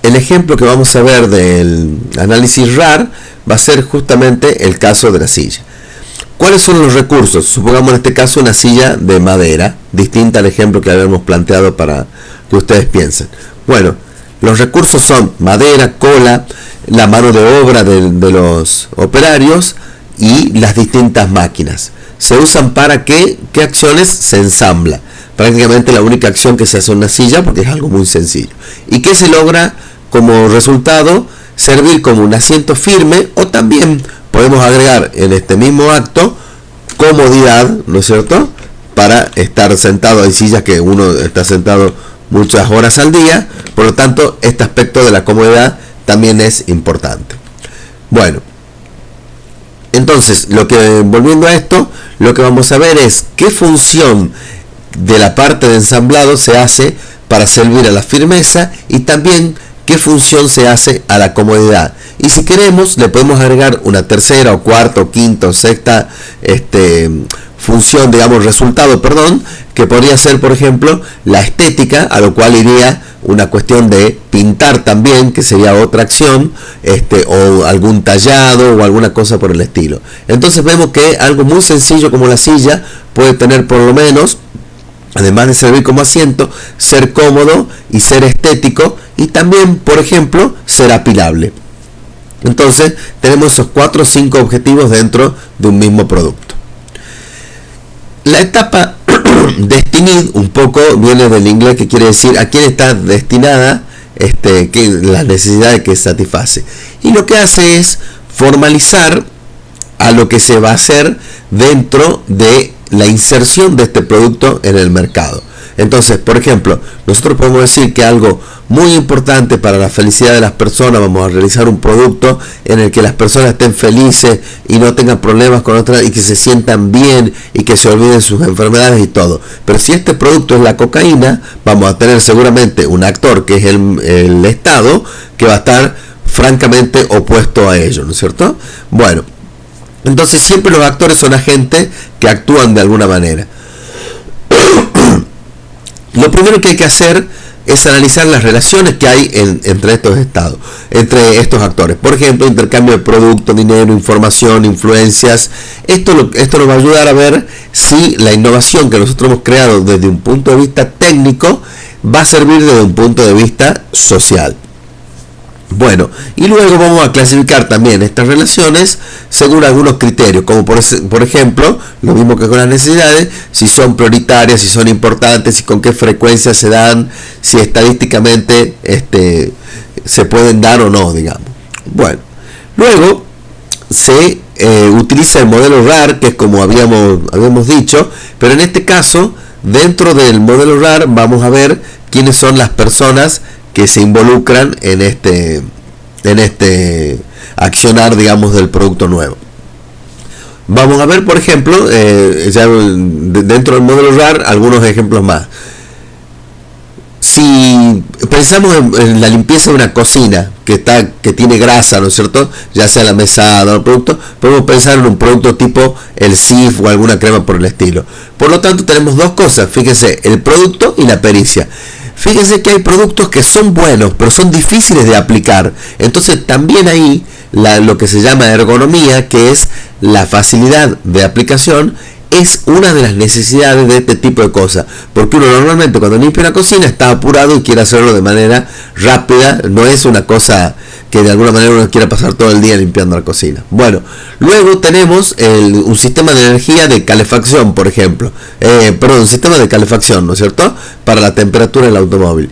el ejemplo que vamos a ver del análisis RAR va a ser justamente el caso de la silla. ¿Cuáles son los recursos? Supongamos en este caso una silla de madera, distinta al ejemplo que habíamos planteado para que ustedes piensen. Bueno, los recursos son madera, cola, la mano de obra de los operarios y las distintas máquinas. Se usan para ¿qué acciones? Se ensambla. Prácticamente la única acción que se hace en una silla, porque es algo muy sencillo. ¿Y qué se logra como resultado? Servir como un asiento firme, o también podemos agregar en este mismo acto comodidad, ¿no es cierto?, para estar sentado. Hay sillas que uno está sentado muchas horas al día, por lo tanto este aspecto de la comodidad también es importante. Bueno, entonces volviendo a esto, lo que vamos a ver es qué función de la parte de ensamblado se hace para servir a la firmeza, y también qué función se hace a la comodidad. Y si queremos, le podemos agregar una tercera o cuarta o quinta o sexta función, digamos, resultado, que podría ser, por ejemplo, la estética, a lo cual iría una cuestión de pintar también, que sería otra acción, o algún tallado o alguna cosa por el estilo. Entonces vemos que algo muy sencillo como la silla puede tener, por lo menos, además de servir como asiento, ser cómodo y ser estético, y también, por ejemplo, ser apilable. Entonces tenemos esos 4 o 5 objetivos dentro de un mismo producto. La etapa destined un poco viene del inglés, que quiere decir a quién está destinada la necesidad que satisface, y lo que hace es formalizar a lo que se va a hacer dentro de la inserción de este producto en el mercado. Entonces, por ejemplo, nosotros podemos decir que algo muy importante para la felicidad de las personas, vamos a realizar un producto en el que las personas estén felices y no tengan problemas con otras, y que se sientan bien y que se olviden sus enfermedades y todo. Pero si este producto es la cocaína, vamos a tener seguramente un actor, que es el Estado, que va a estar francamente opuesto a ello, ¿no es cierto? Bueno, entonces siempre los actores son agentes que actúan de alguna manera. Lo primero que hay que hacer es analizar las relaciones que hay entre estos estados, entre estos actores. Por ejemplo, intercambio de producto, dinero, información, influencias. Esto nos va a ayudar a ver si la innovación que nosotros hemos creado desde un punto de vista técnico va a servir desde un punto de vista social. Bueno, y luego vamos a clasificar también estas relaciones según algunos criterios, como por ejemplo, lo mismo que con las necesidades, si son prioritarias, si son importantes, y con qué frecuencia se dan, si estadísticamente se pueden dar o no, digamos. Bueno, luego se utiliza el modelo RAR, que es como habíamos dicho, pero en este caso, dentro del modelo RAR, vamos a ver quiénes son las personas que se involucran en este accionar, digamos, del producto nuevo. Vamos a ver, por ejemplo, ya dentro del modelo RAR, algunos ejemplos más. Si pensamos en la limpieza de una cocina que tiene grasa, ¿no es cierto?, ya sea la mesada o el producto, podemos pensar en un producto tipo el Cif o alguna crema por el estilo. Por lo tanto, tenemos dos cosas, fíjense, el producto y la pericia. Fíjense que hay productos que son buenos, pero son difíciles de aplicar. Entonces también ahí lo que se llama ergonomía, que es la facilidad de aplicación, es una de las necesidades de este tipo de cosas. Porque uno normalmente cuando limpia una cocina está apurado y quiere hacerlo de manera rápida. No es una cosa que de alguna manera uno quiera pasar todo el día limpiando la cocina. Bueno, luego tenemos un sistema de energía de calefacción, por ejemplo. Un sistema de calefacción, ¿no es cierto?, para la temperatura del automóvil.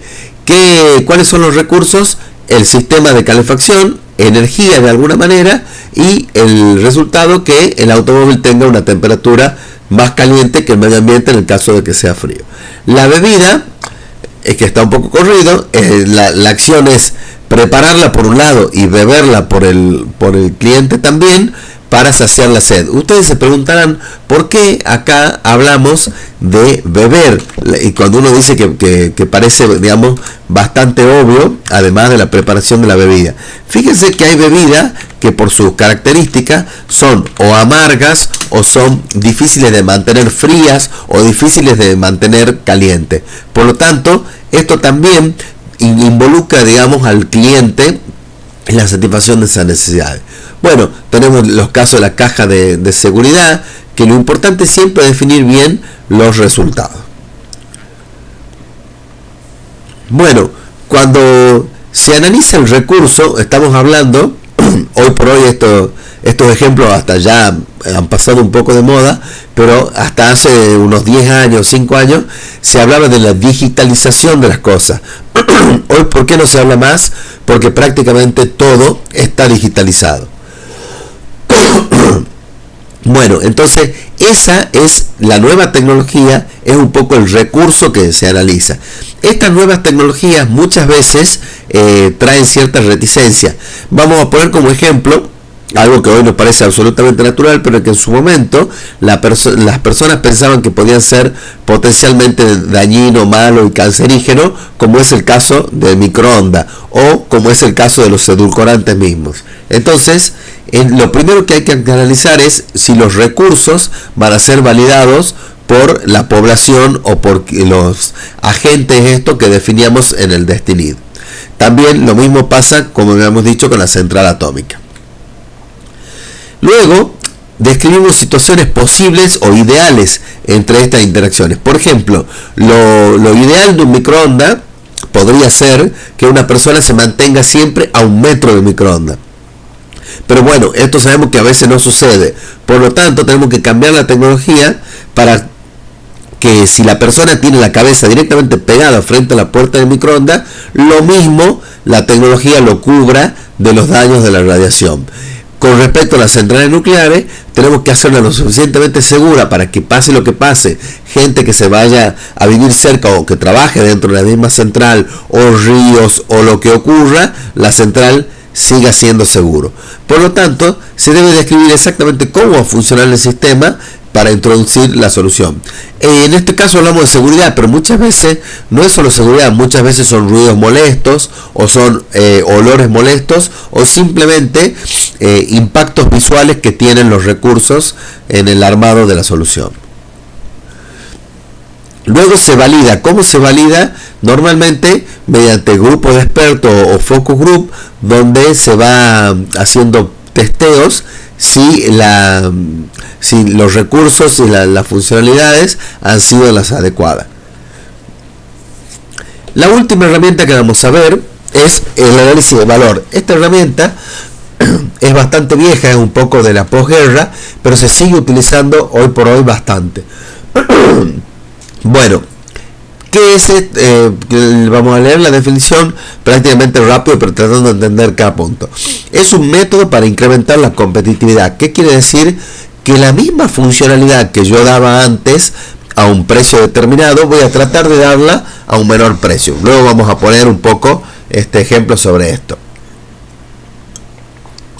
¿Cuáles son los recursos? El sistema de calefacción, energía de alguna manera, y el resultado que el automóvil tenga una temperatura más caliente que el medio ambiente en el caso de que sea frío. La bebida, es que está un poco corrido, la acción es prepararla por un lado y beberla por el cliente también, para saciar la sed. Ustedes se preguntarán por qué acá hablamos de beber, y cuando uno dice que parece, digamos, bastante obvio, además de la preparación de la bebida. Fíjense que hay bebidas que por sus características son o amargas o son difíciles de mantener frías o difíciles de mantener calientes. Por lo tanto, esto también involucra, digamos, al cliente en la satisfacción de esas necesidades. Bueno, tenemos los casos de la caja de seguridad, que lo importante siempre es definir bien los resultados. Bueno, cuando se analiza el recurso, estamos hablando, hoy por hoy estos ejemplos hasta ya han pasado un poco de moda, pero hasta hace unos 10 años, 5 años, se hablaba de la digitalización de las cosas. Hoy, ¿por qué no se habla más? Porque prácticamente todo está digitalizado. Bueno, entonces esa es la nueva tecnología, es un poco el recurso que se analiza. Estas nuevas tecnologías muchas veces traen cierta reticencia. Vamos a poner como ejemplo algo que hoy nos parece absolutamente natural, pero que en su momento las personas pensaban que podían ser potencialmente dañino, malo y cancerígeno, como es el caso del microondas o como es el caso de los edulcorantes mismos. Entonces, lo primero que hay que analizar es si los recursos van a ser validados por la población o por los agentes estos que definíamos en el DESTINID. También lo mismo pasa, como habíamos dicho, con la central atómica. Luego, describimos situaciones posibles o ideales entre estas interacciones. Por ejemplo, lo ideal de un microondas podría ser que una persona se mantenga siempre a 1 metro del microondas. Pero bueno, esto sabemos que a veces no sucede. Por lo tanto, tenemos que cambiar la tecnología para que si la persona tiene la cabeza directamente pegada frente a la puerta del microondas, lo mismo la tecnología lo cubra de los daños de la radiación. Con respecto a las centrales nucleares, tenemos que hacerla lo suficientemente segura para que pase lo que pase, gente que se vaya a vivir cerca o que trabaje dentro de la misma central, o ríos, o lo que ocurra, la central siga siendo seguro. Por lo tanto, se debe describir exactamente cómo va a funcionar el sistema para introducir la solución. En este caso hablamos de seguridad, pero muchas veces no es solo seguridad, muchas veces son ruidos molestos, o son olores molestos, o simplemente impactos visuales que tienen los recursos en el armado de la solución. Luego se valida. ¿Cómo se valida? Normalmente mediante grupos de expertos o focus group, donde se va haciendo testeos si los recursos y las funcionalidades han sido las adecuadas. La última herramienta que vamos a ver es el análisis de valor. Esta herramienta es bastante vieja, es un poco de la posguerra, pero se sigue utilizando hoy por hoy bastante. Bueno, ¿qué es? Vamos a leer la definición prácticamente rápido, pero tratando de entender cada punto. Es un método para incrementar la competitividad. ¿Qué quiere decir? Que la misma funcionalidad que yo daba antes a un precio determinado, voy a tratar de darla a un menor precio. Luego vamos a poner un poco ejemplo sobre esto.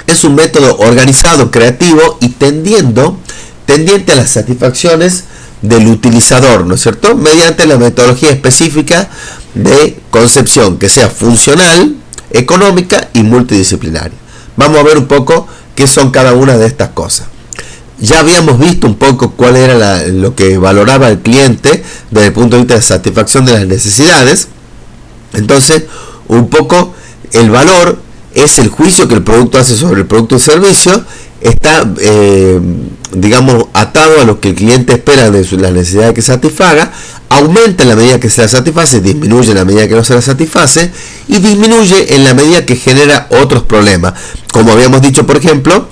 Es un método organizado, creativo y tendiente a las satisfacciones del utilizador, ¿no es cierto? Mediante la metodología específica de concepción que sea funcional, económica y multidisciplinaria. Vamos a ver un poco qué son cada una de estas cosas. Ya habíamos visto un poco cuál era lo que valoraba el cliente desde el punto de vista de satisfacción de las necesidades. Entonces, un poco el valor es el juicio que el producto hace sobre el producto y servicio. Está, digamos, atado a lo que el cliente espera de las necesidades que satisfaga, aumenta en la medida que se la satisface, disminuye en la medida que no se la satisface, y disminuye en la medida que genera otros problemas, como habíamos dicho, por ejemplo,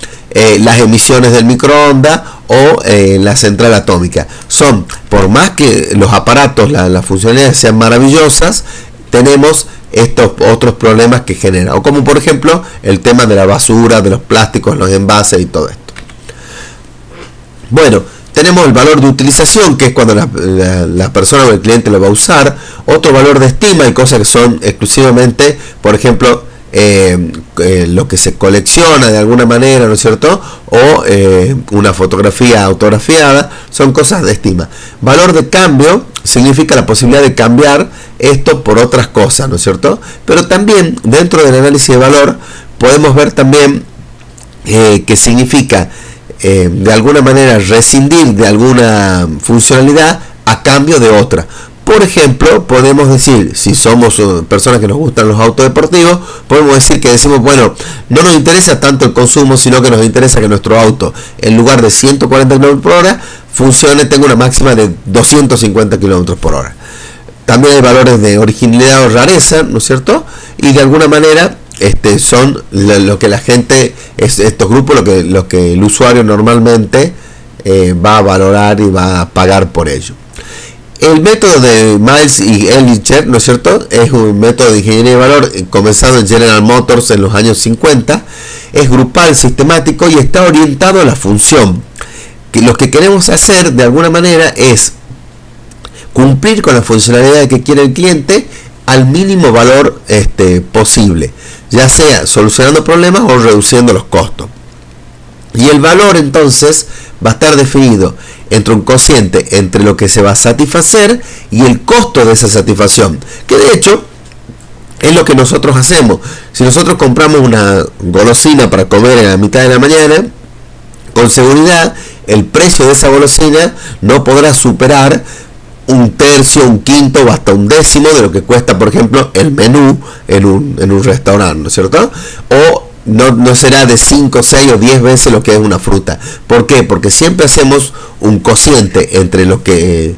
las emisiones del microondas o la central atómica. Son, por más que los aparatos, las funcionalidades sean maravillosas, tenemos estos otros problemas que generan, o como por ejemplo el tema de la basura, de los plásticos, los envases y todo esto. Bueno, tenemos el valor de utilización, que es cuando la persona o el cliente lo va a usar. Otro valor de estima y cosas que son exclusivamente, por ejemplo, lo que se colecciona de alguna manera, ¿no es cierto? O una fotografía autografiada, son cosas de estima. Valor de cambio significa la posibilidad de cambiar esto por otras cosas, ¿no es cierto? Pero también dentro del análisis de valor podemos ver también que significa de alguna manera rescindir de alguna funcionalidad a cambio de otra. Por ejemplo, podemos decir, si somos personas que nos gustan los autos deportivos, podemos decir que decimos, bueno, no nos interesa tanto el consumo, sino que nos interesa que nuestro auto, en lugar de 140 km por hora, funcione, tenga una máxima de 250 km por hora. También hay valores de originalidad o rareza, ¿no es cierto? Y de alguna manera son lo que la gente, estos grupos, lo que el usuario normalmente va a valorar y va a pagar por ello. El método de Miles y Ehrlicher, ¿no es cierto?, es un método de ingeniería de valor comenzado en General Motors en los años 50, es grupal, sistemático y está orientado a la función. Que lo que queremos hacer de alguna manera es cumplir con la funcionalidad que quiere el cliente al mínimo valor posible, ya sea solucionando problemas o reduciendo los costos. Y el valor entonces va a estar definido entre un cociente entre lo que se va a satisfacer y el costo de esa satisfacción, que de hecho es lo que nosotros hacemos. Si nosotros compramos una golosina para comer en la mitad de la mañana, con seguridad el precio de esa golosina no podrá superar un tercio, un quinto o hasta un décimo de lo que cuesta, por ejemplo, el menú en un restaurante, ¿no es cierto? O no será de 5, 6 o 10 veces lo que es una fruta. ¿Por qué? Porque siempre hacemos un cociente entre lo que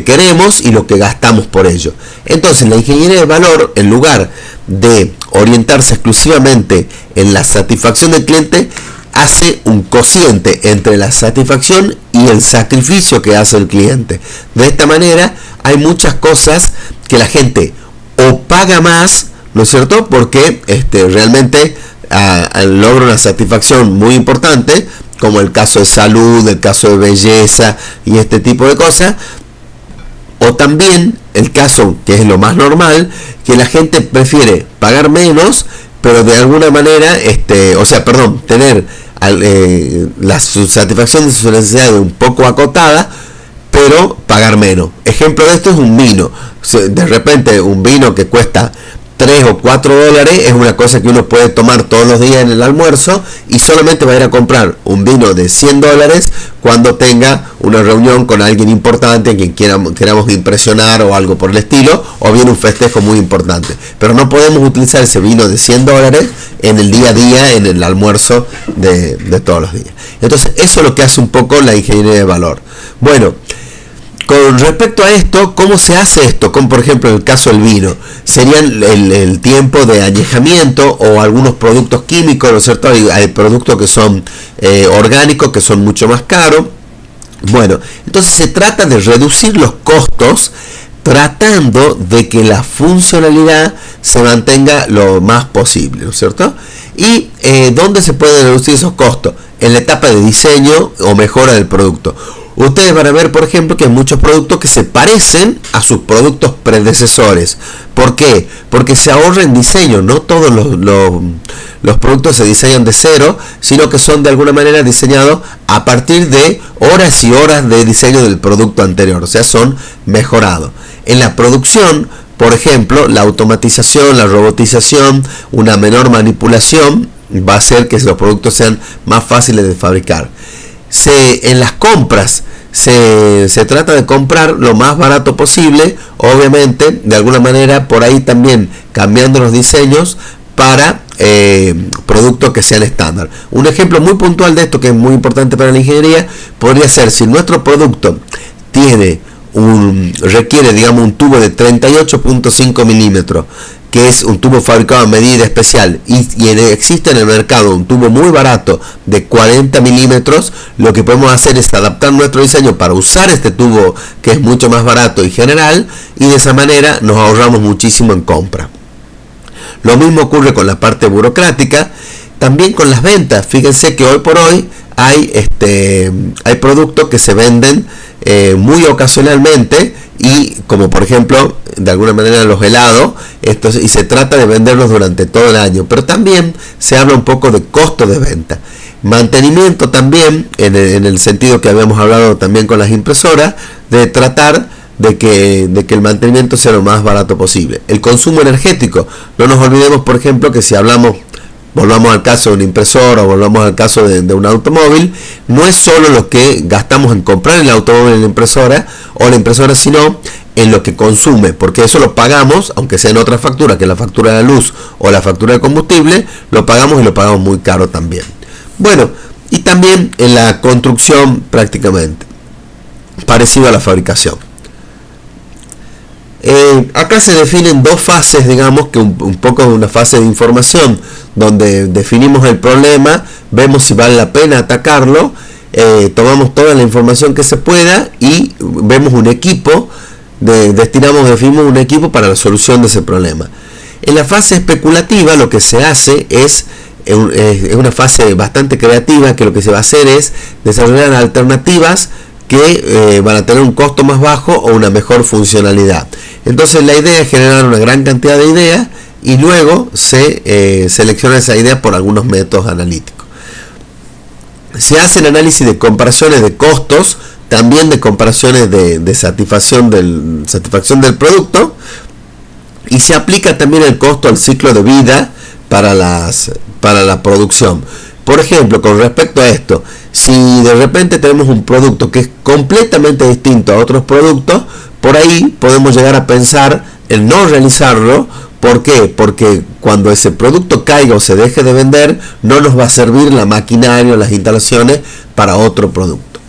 queremos y lo que gastamos por ello. Entonces, la ingeniería de valor, en lugar de orientarse exclusivamente en la satisfacción del cliente, hace un cociente entre la satisfacción y el sacrificio que hace el cliente. De esta manera, hay muchas cosas que la gente o paga más, ¿no es cierto?, porque realmente logra una satisfacción muy importante, como el caso de salud, el caso de belleza y este tipo de cosas, o también el caso, que es lo más normal, que la gente prefiere pagar menos, pero de alguna manera, tener la satisfacción de su necesidad un poco acotada, pero pagar menos. Ejemplo de esto es un vino. De repente un vino que cuesta 3 o 4 dólares es una cosa que uno puede tomar todos los días en el almuerzo y solamente va a ir a comprar un vino de 100 dólares cuando tenga una reunión con alguien importante en quien queramos impresionar o algo por el estilo, o bien un festejo muy importante. Pero no podemos utilizar ese vino de 100 dólares en el día a día, en el almuerzo de todos los días. Entonces eso es lo que hace un poco la ingeniería de valor. Bueno, con respecto a esto, ¿cómo se hace esto? Como por ejemplo en el caso del vino, serían el tiempo de añejamiento o algunos productos químicos, ¿no es cierto? Hay productos que son orgánicos, que son mucho más caros. Bueno, entonces se trata de reducir los costos tratando de que la funcionalidad se mantenga lo más posible, ¿no es cierto? ¿Y dónde se pueden reducir esos costos? En la etapa de diseño o mejora del producto. Ustedes van a ver, por ejemplo, que hay muchos productos que se parecen a sus productos predecesores. ¿Por qué? Porque se ahorra en diseño. No todos los productos se diseñan de cero, sino que son de alguna manera diseñados a partir de horas y horas de diseño del producto anterior. O sea, son mejorados. En la producción, por ejemplo, la automatización, la robotización, una menor manipulación va a hacer que los productos sean más fáciles de fabricar. En las compras se trata de comprar lo más barato posible, obviamente, de alguna manera por ahí también cambiando los diseños para productos que sean estándar. Un ejemplo muy puntual de esto, que es muy importante para la ingeniería, podría ser si nuestro producto requiere, digamos, un tubo de 38.5 milímetros, que es un tubo fabricado a medida especial, y existe en el mercado un tubo muy barato de 40 milímetros, lo que podemos hacer es adaptar nuestro diseño para usar este tubo que es mucho más barato y general, y de esa manera nos ahorramos muchísimo en compra. Lo mismo ocurre con la parte burocrática, también con las ventas. Fíjense que hoy por hoy hay productos que se venden muy ocasionalmente, y como por ejemplo de alguna manera los helados, y se trata de venderlos durante todo el año, pero también se habla un poco de costo de venta, mantenimiento también, en el sentido que habíamos hablado también con las impresoras, de tratar de que el mantenimiento sea lo más barato posible. El consumo energético, no nos olvidemos por ejemplo que si volvamos al caso de una impresora o volvamos al caso de un automóvil, no es solo lo que gastamos en comprar el automóvil o la impresora, sino en lo que consume, porque eso lo pagamos, aunque sea en otra factura, que es la factura de la luz o la factura de combustible, lo pagamos y lo pagamos muy caro también. Bueno, y también en la construcción prácticamente, parecido a la fabricación. Acá se definen dos fases, digamos, que un poco una fase de información, donde definimos el problema, vemos si vale la pena atacarlo, tomamos toda la información que se pueda y vemos un equipo, definimos un equipo para la solución de ese problema. En la fase especulativa lo que se hace es una fase bastante creativa, que lo que se va a hacer es desarrollar alternativas que van a tener un costo más bajo o una mejor funcionalidad. Entonces la idea es generar una gran cantidad de ideas y luego se selecciona esa idea por algunos métodos analíticos. Se hacen análisis de comparaciones de costos, también de comparaciones de satisfacción del producto, y se aplica también el costo al ciclo de vida para la producción. Por ejemplo, con respecto a esto, si de repente tenemos un producto que es completamente distinto a otros productos, por ahí podemos llegar a pensar en no realizarlo. ¿Por qué? Porque cuando ese producto caiga o se deje de vender, no nos va a servir la maquinaria o las instalaciones para otro producto.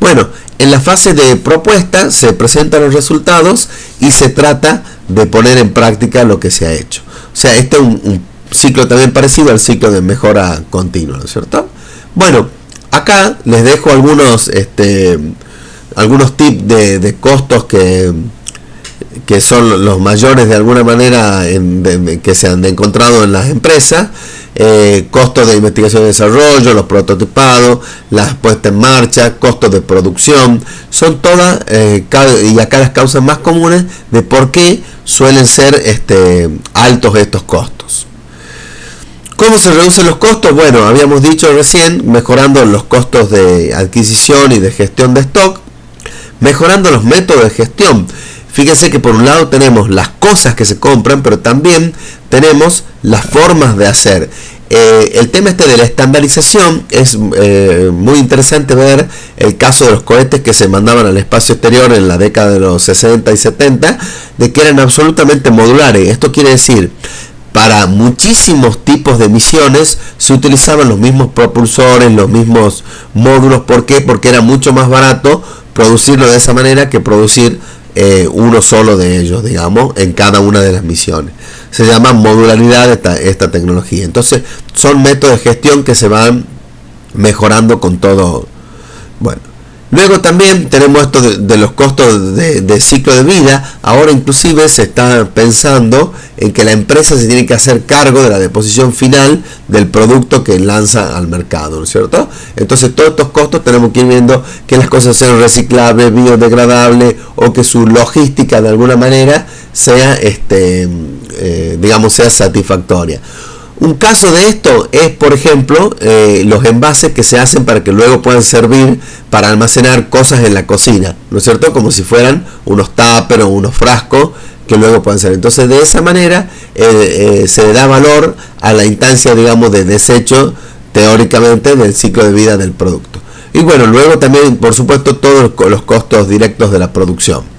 Bueno, en la fase de propuesta se presentan los resultados y se trata de poner en práctica lo que se ha hecho. O sea, este es un ciclo también parecido al ciclo de mejora continua, ¿no es cierto? Bueno, acá les dejo algunos tips de costos que son los mayores de alguna manera que se han encontrado en las empresas. Costos de investigación y desarrollo, los prototipados, las puestas en marcha, costos de producción, son todas y acá las causas más comunes de por qué suelen ser altos estos costos. ¿Cómo se reducen los costos? Bueno, habíamos dicho recién, mejorando los costos de adquisición y de gestión de stock, mejorando los métodos de gestión. Fíjense que por un lado tenemos las cosas que se compran, pero también tenemos las formas de hacer. El tema de la estandarización es muy interesante ver el caso de los cohetes que se mandaban al espacio exterior en la década de los 60 y 70, de que eran absolutamente modulares. Esto quiere decir, para muchísimos tipos de misiones se utilizaban los mismos propulsores, los mismos módulos. ¿Por qué? Porque era mucho más barato producirlo de esa manera que producir uno solo de ellos, digamos, en cada una de las misiones. Se llama modularidad esta tecnología. Entonces son métodos de gestión que se van mejorando con todo. Bueno, luego también tenemos esto de los costos de ciclo de vida. Ahora inclusive se está pensando en que la empresa se tiene que hacer cargo de la deposición final del producto que lanza al mercado, ¿no es cierto? Entonces todos estos costos tenemos que ir viendo que las cosas sean reciclables, biodegradables, o que su logística de alguna manera sea sea satisfactoria. Un caso de esto es, por ejemplo, los envases que se hacen para que luego puedan servir para almacenar cosas en la cocina, ¿no es cierto? Como si fueran unos tuppers o unos frascos que luego pueden ser. Entonces, de esa manera se le da valor a la instancia, digamos, de desecho, teóricamente, del ciclo de vida del producto. Y bueno, luego también, por supuesto, todos los costos directos de la producción.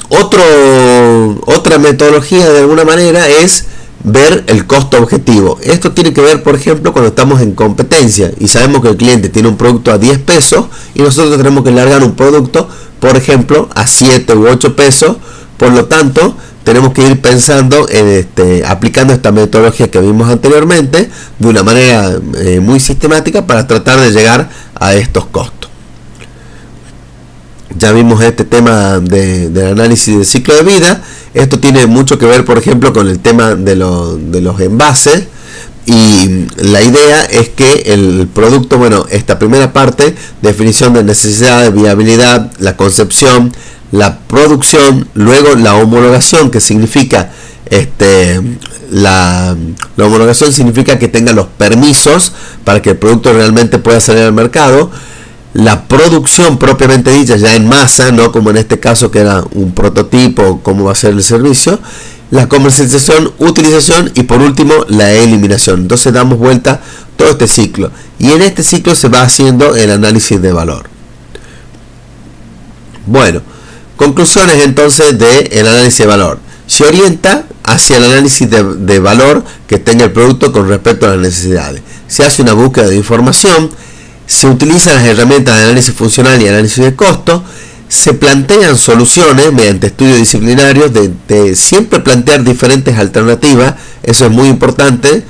Otra metodología de alguna manera es ver el costo objetivo. Esto tiene que ver, por ejemplo, cuando estamos en competencia y sabemos que el cliente tiene un producto a 10 pesos y nosotros tenemos que largar un producto, por ejemplo, a 7 u 8 pesos. Por lo tanto, tenemos que ir pensando en aplicando esta metodología que vimos anteriormente de una manera muy sistemática para tratar de llegar a estos costos. Ya vimos este tema del análisis del ciclo de vida. Esto tiene mucho que ver, por ejemplo, con el tema de los envases. Y la idea es que el producto, bueno, esta primera parte, definición de necesidad, viabilidad, la concepción, la producción, luego la homologación, que significa la homologación significa que tenga los permisos para que el producto realmente pueda salir al mercado. La producción propiamente dicha, ya en masa, no como en este caso que era un prototipo, cómo va a ser el servicio. La comercialización, utilización y por último la eliminación. Entonces damos vuelta todo este ciclo y en este ciclo se va haciendo el análisis de valor. Bueno, conclusiones entonces del análisis de valor. Se orienta hacia el análisis de valor que tenga el producto con respecto a las necesidades. Se hace una búsqueda de información, se utilizan las herramientas de análisis funcional y análisis de costo, se plantean soluciones mediante estudios disciplinarios de siempre plantear diferentes alternativas. Eso es muy importante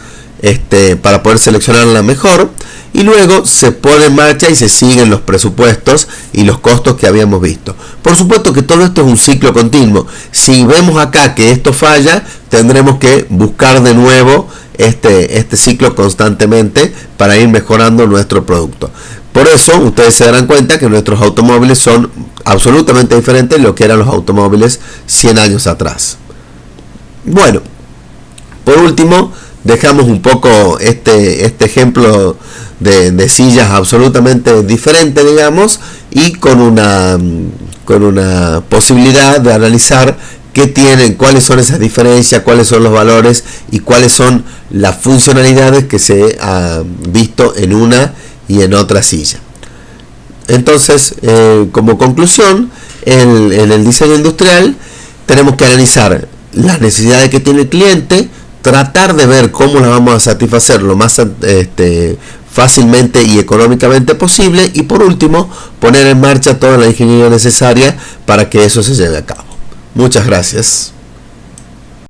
para poder seleccionar la mejor, y luego se pone en marcha y se siguen los presupuestos y los costos que habíamos visto. Por supuesto que todo esto es un ciclo continuo. Si vemos acá que esto falla, tendremos que buscar de nuevo este ciclo constantemente para ir mejorando nuestro producto. Por eso ustedes se darán cuenta que nuestros automóviles son absolutamente diferentes de lo que eran los automóviles 100 años atrás. Bueno, por último, dejamos un poco este ejemplo de sillas absolutamente diferente, digamos, y con una posibilidad de analizar qué tienen, cuáles son esas diferencias, cuáles son los valores y cuáles son las funcionalidades que se ha visto en una y en otra silla. Entonces, como conclusión, en el diseño industrial tenemos que analizar las necesidades que tiene el cliente, tratar de ver cómo las vamos a satisfacer lo más fácilmente y económicamente posible, y por último poner en marcha toda la ingeniería necesaria para que eso se lleve a cabo. Muchas gracias.